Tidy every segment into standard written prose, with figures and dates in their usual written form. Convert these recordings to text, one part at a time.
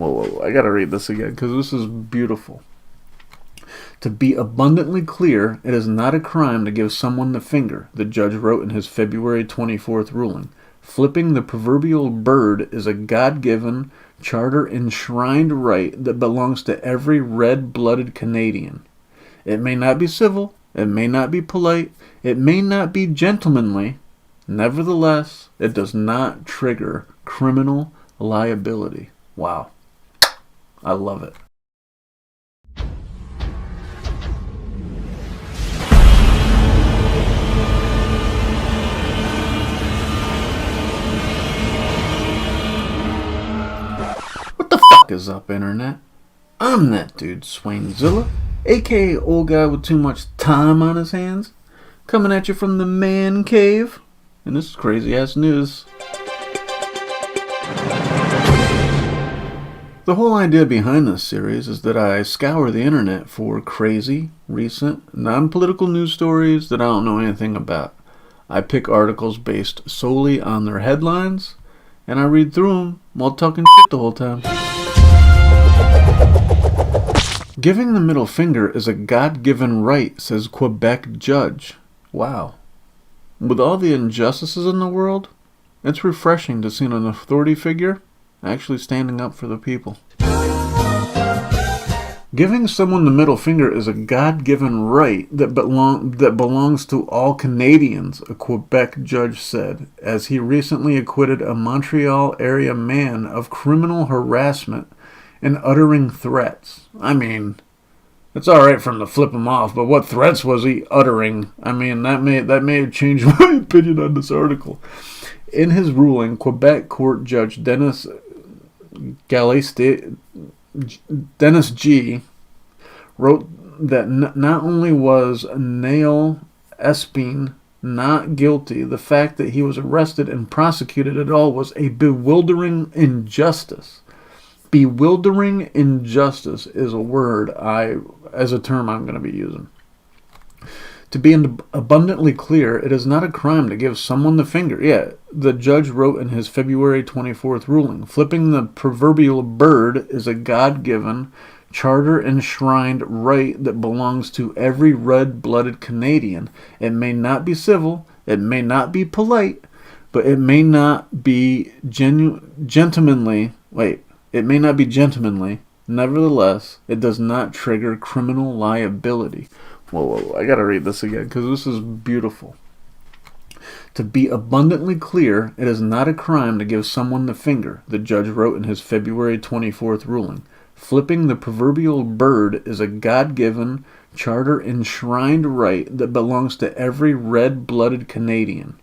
Whoa, I gotta read this again because this is beautiful. To be abundantly clear, it is not a crime to give someone the finger, the judge wrote in his February 24th ruling. Flipping the proverbial bird is a God-given, charter-enshrined right that belongs to every red-blooded Canadian. It may not be civil, it may not be polite, it may not be gentlemanly. Nevertheless, it does not trigger criminal liability. Wow. I love it. What the fuck is up, Internet? I'm that dude, Swainzilla, aka old guy with too much time on his hands, coming at you from the man cave. And this is crazy ass news. The whole idea behind this series is that I scour the internet for crazy, recent, non-political news stories that I don't know anything about. I pick articles based solely on their headlines, and I read through them while talking shit the whole time. Giving the middle finger is a God-given right, says Quebec judge. Wow. With all the injustices in the world, it's refreshing to see an authority figure actually standing up for the people. Giving someone the middle finger is a God-given right that belongs to all Canadians, a Quebec judge said, as he recently acquitted a Montreal-area man of criminal harassment and uttering threats. I mean, it's alright for him to flip him off, but what threats was he uttering? I mean, that may have changed my opinion on this article. In his ruling, Quebec court judge Dennis G. wrote that not only was Nail Espine not guilty, the fact that he was arrested and prosecuted at all was a bewildering injustice. Bewildering injustice is a word as a term I'm going to be using. To be abundantly clear, it is not a crime to give someone the finger. Yeah, the judge wrote in his February 24th ruling, flipping the proverbial bird is a God-given, charter-enshrined right that belongs to every red-blooded Canadian. It may not be civil, it may not be polite, but it may not be gentlemanly. It may not be gentlemanly. Nevertheless, it does not trigger criminal liability. Whoa, I gotta read this again because this is beautiful. To be abundantly clear, it is not a crime to give someone the finger, the judge wrote in his February 24th ruling. Flipping the proverbial bird is a God-given, charter-enshrined right that belongs to every red-blooded Canadian.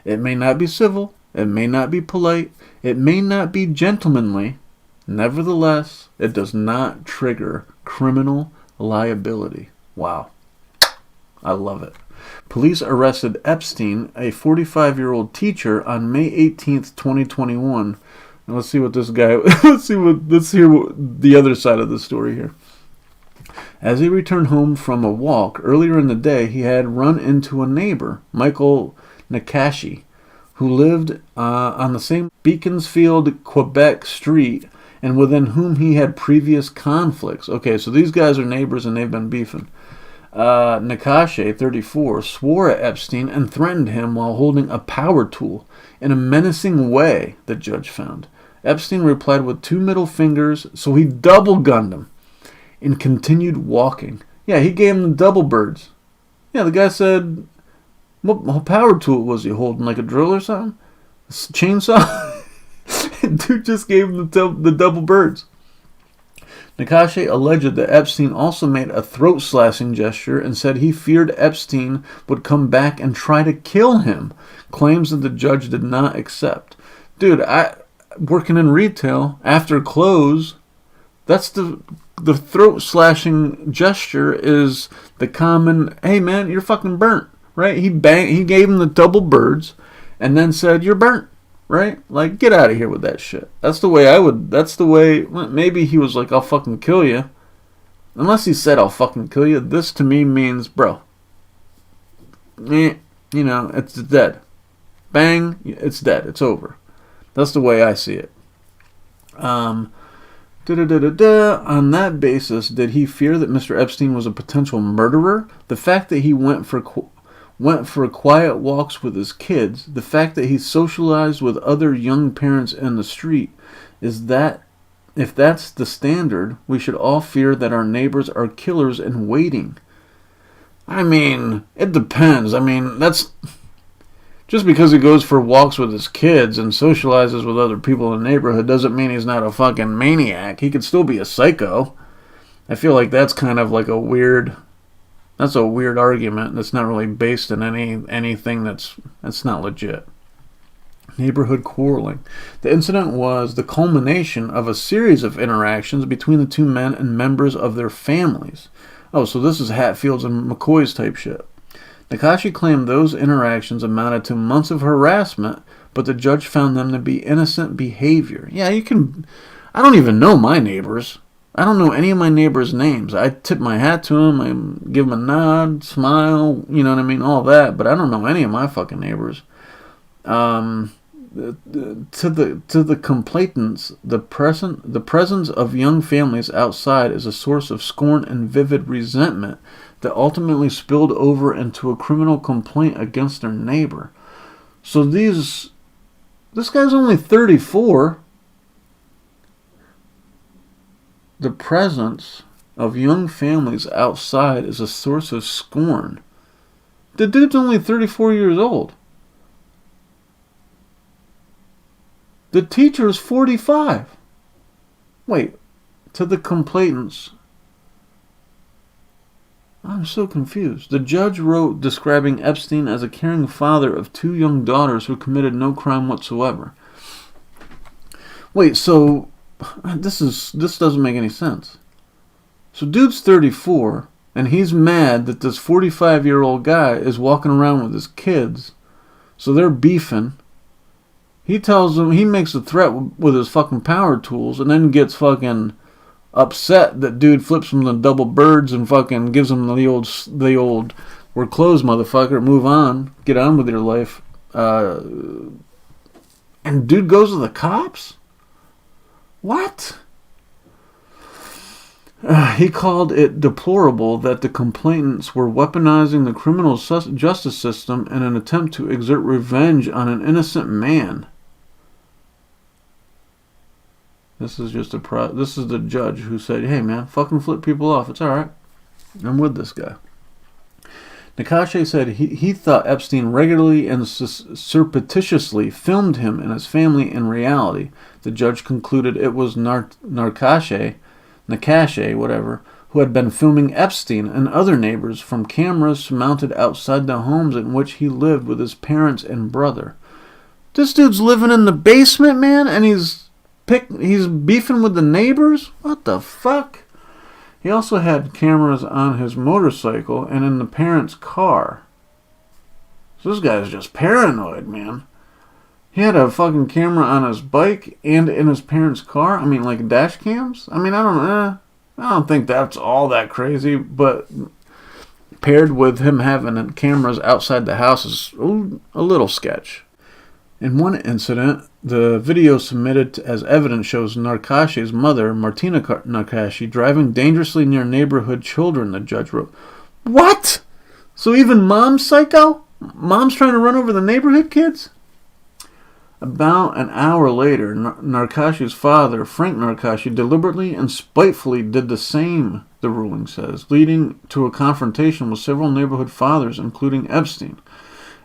It may not be civil, it may not be polite, it may not be gentlemanly. Nevertheless, it does not trigger criminal liability. Wow. I love it. Police arrested Epstein, a 45-year-old teacher, on May 18th, 2021. Now let's see what this guy. Let's hear the other side of the story here. As he returned home from a walk earlier in the day, he had run into a neighbor, Michael Nakashi, who lived on the same Beaconsfield, Quebec street, and within whom he had previous conflicts. Okay, so these guys are neighbors and they've been beefing. Nakashi, 34, swore at Epstein and threatened him while holding a power tool in a menacing way, the judge found. Epstein replied with 2 middle fingers, so he double-gunned him and continued walking. Yeah, he gave him the double birds. Yeah, the guy said, what power tool was he holding, like a drill or something? A chainsaw? Dude just gave him the double birds. Nakashi alleged that Epstein also made a throat-slashing gesture and said he feared Epstein would come back and try to kill him, claims that the judge did not accept. Dude, working in retail, after close, that's the throat-slashing gesture is the common, hey man, you're fucking burnt, right? He gave him the double birds and then said, you're burnt. Right? Like, get out of here with that shit. That's the way maybe he was like, I'll fucking kill you. Unless he said, I'll fucking kill you. This to me means, bro, it's dead. Bang, it's dead. It's over. That's the way I see it. On that basis, did he fear that Mr. Epstein was a potential murderer? The fact that he went for quiet walks with his kids, the fact that he socialized with other young parents in the street, is that, if that's the standard, we should all fear that our neighbors are killers in waiting. I mean, it depends. I mean, that's... Just because he goes for walks with his kids and socializes with other people in the neighborhood doesn't mean he's not a fucking maniac. He could still be a psycho. I feel like that's kind of like a weird... That's a weird argument that's not really based in anything that's not legit. Neighborhood quarreling. The incident was the culmination of a series of interactions between the two men and members of their families. Oh, so this is Hatfield's and McCoy's type shit. Nakashi claimed those interactions amounted to months of harassment, but the judge found them to be innocent behavior. Yeah, you can... I don't even know my neighbors. I don't know any of my neighbors' names. I tip my hat to them, I give them a nod, smile, you know what I mean, all that, but I don't know any of my fucking neighbors. To the complainants, the presence of young families outside is a source of scorn and vivid resentment that ultimately spilled over into a criminal complaint against their neighbor. So this guy's only 34. The presence of young families outside is a source of scorn. The dude's only 34 years old. The teacher is 45. Wait, to the complainants... I'm so confused. The judge wrote describing Epstein as a caring father of two young daughters who committed no crime whatsoever. Wait, so this doesn't make any sense. So dude's 34 and he's mad that this 45-year-old guy is walking around with his kids. So they're beefing. He tells him, he makes a threat with his fucking power tools and then gets fucking upset that dude flips him the double birds and fucking gives him the old we're closed, motherfucker, move on, get on with your life. And dude goes to the cops? What? He called it deplorable that the complainants were weaponizing the criminal justice system in an attempt to exert revenge on an innocent man. This is the judge who said, hey man, fucking flip people off. It's alright. I'm with this guy. Nakashi said he thought Epstein regularly and surreptitiously filmed him and his family in reality. The judge concluded it was Nakashi, whatever, who had been filming Epstein and other neighbors from cameras mounted outside the homes in which he lived with his parents and brother. This dude's living in the basement, man, and he's beefing with the neighbors? What the fuck? He also had cameras on his motorcycle and in the parents' car. So this guy's just paranoid, man. He had a fucking camera on his bike and in his parents' car. I mean, like dash cams? I mean, I don't think that's all that crazy, but paired with him having cameras outside the house is a little sketch. In one incident, the video submitted as evidence shows Nakashi's mother, Martina Nakashi, driving dangerously near neighborhood children, the judge wrote. What? So even mom's psycho? Mom's trying to run over the neighborhood kids? About an hour later, Nakashi's father, Frank Nakashi, deliberately and spitefully did the same, the ruling says, leading to a confrontation with several neighborhood fathers, including Epstein.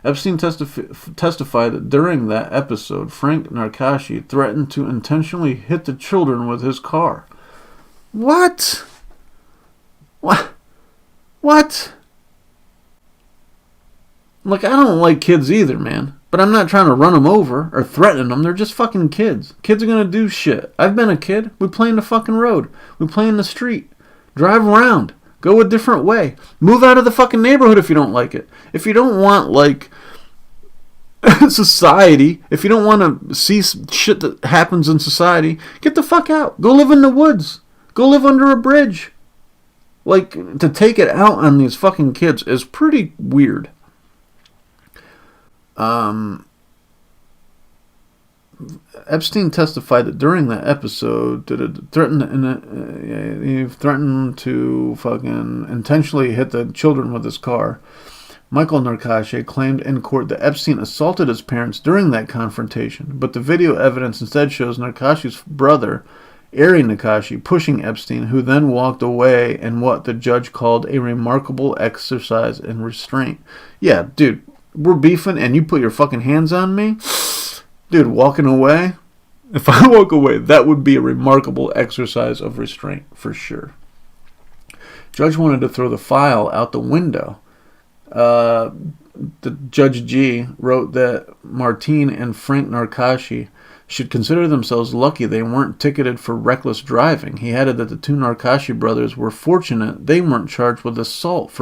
Epstein testified that during that episode, Frank Nakashi threatened to intentionally hit the children with his car. What? What? Look, I don't like kids either, man. But I'm not trying to run them over or threaten them. They're just fucking kids. Kids are going to do shit. I've been a kid. We play in the fucking road. We play in the street. Drive around. Go a different way. Move out of the fucking neighborhood if you don't like it. If you don't want, like, society, if you don't want to see shit that happens in society, get the fuck out. Go live in the woods. Go live under a bridge. Like, to take it out on these fucking kids is pretty weird. Epstein testified that during that episode, he threatened to fucking intentionally hit the children with his car. Michael Narkache claimed in court that Epstein assaulted his parents during that confrontation, but the video evidence instead shows Narkache's brother, Ari Narkache, pushing Epstein, who then walked away in what the judge called a remarkable exercise in restraint. Yeah, dude, we're beefing and you put your fucking hands on me? Dude, walking away? If I walk away, that would be a remarkable exercise of restraint, for sure. Judge wanted to throw the file out the window. The Judge G wrote that Martine and Frank Narkache should consider themselves lucky they weren't ticketed for reckless driving. He added that the two Narkache brothers were fortunate they weren't charged with assault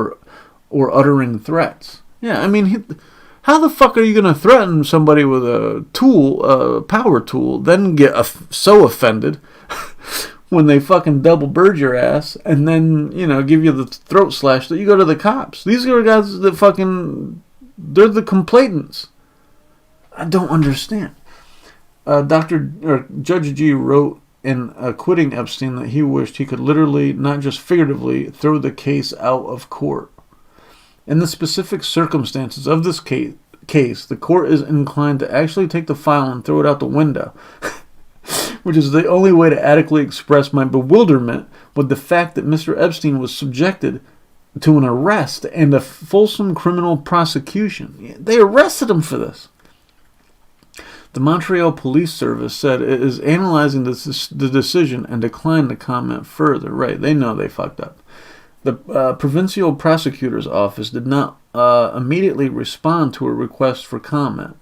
or uttering threats. Yeah, I mean, how the fuck are you going to threaten somebody with a tool, a power tool, then get so offended when they fucking double bird your ass and then, give you the throat slash that you go to the cops? These are guys that they're the complainants. I don't understand. Judge G wrote in acquitting Epstein that he wished he could literally, not just figuratively, throw the case out of court. In the specific circumstances of this case, the court is inclined to actually take the file and throw it out the window, which is the only way to adequately express my bewilderment with the fact that Mr. Epstein was subjected to an arrest and a fulsome criminal prosecution. They arrested him for this. The Montreal Police Service said it is analyzing the decision and declined to comment further. Right, they know they fucked up. The provincial prosecutor's office did not immediately respond to a request for comment.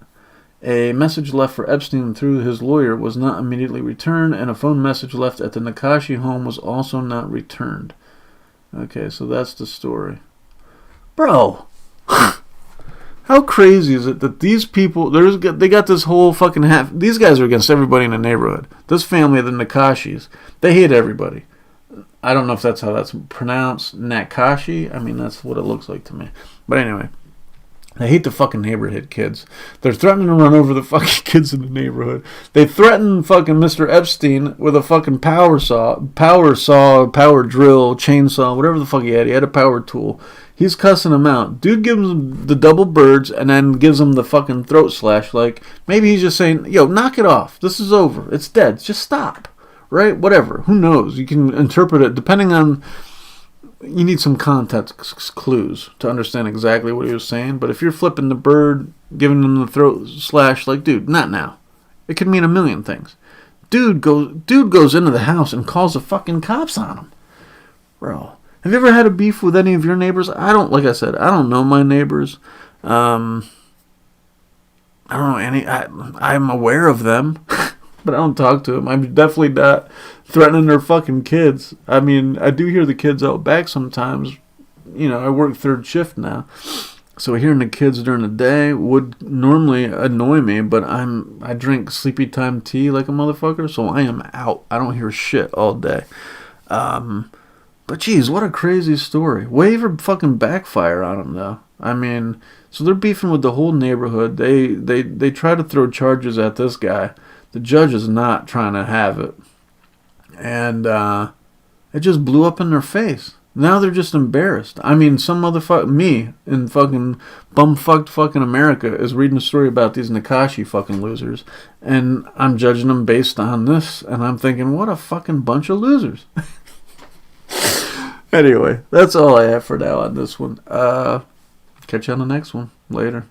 A message left for Epstein through his lawyer was not immediately returned, and a phone message left at the Narkache home was also not returned. Okay, so that's the story. Bro, how crazy is it that these people, they got this whole fucking these guys are against everybody in the neighborhood. This family of the Narkaches, they hate everybody. I don't know if that's how that's pronounced, Narkache. I mean, that's what it looks like to me. But anyway, they hate the fucking neighborhood kids. They're threatening to run over the fucking kids in the neighborhood. They threatened fucking Mr. Epstein with a fucking power drill, chainsaw, whatever the fuck he had. He had a power tool. He's cussing him out. Dude gives him the double birds and then gives him the fucking throat slash. Like, maybe he's just saying, yo, knock it off. This is over. It's dead. Just stop. Right? Whatever. Who knows? You can interpret it depending on... You need some context clues to understand exactly what he was saying. But if you're flipping the bird, giving him the throat slash, like, dude, not now. It could mean a million things. Dude goes into the house and calls the fucking cops on him. Bro. Have you ever had a beef with any of your neighbors? Like I said, I don't know my neighbors. I don't know any. I'm aware of them. But I don't talk to them. I'm definitely not threatening their fucking kids. I mean, I do hear the kids out back sometimes. I work third shift now. So hearing the kids during the day would normally annoy me, but I drink sleepy time tea like a motherfucker, so I am out. I don't hear shit all day. But geez, what a crazy story. Way ever fucking backfire on them, though. I mean, so they're beefing with the whole neighborhood. They try to throw charges at this guy. The judge is not trying to have it. And it just blew up in their face. Now they're just embarrassed. I mean, some motherfucker, me in fucking bumfucked fucking America is reading a story about these Narkache fucking losers. And I'm judging them based on this. And I'm thinking, what a fucking bunch of losers. Anyway, that's all I have for now on this one. Catch you on the next one. Later.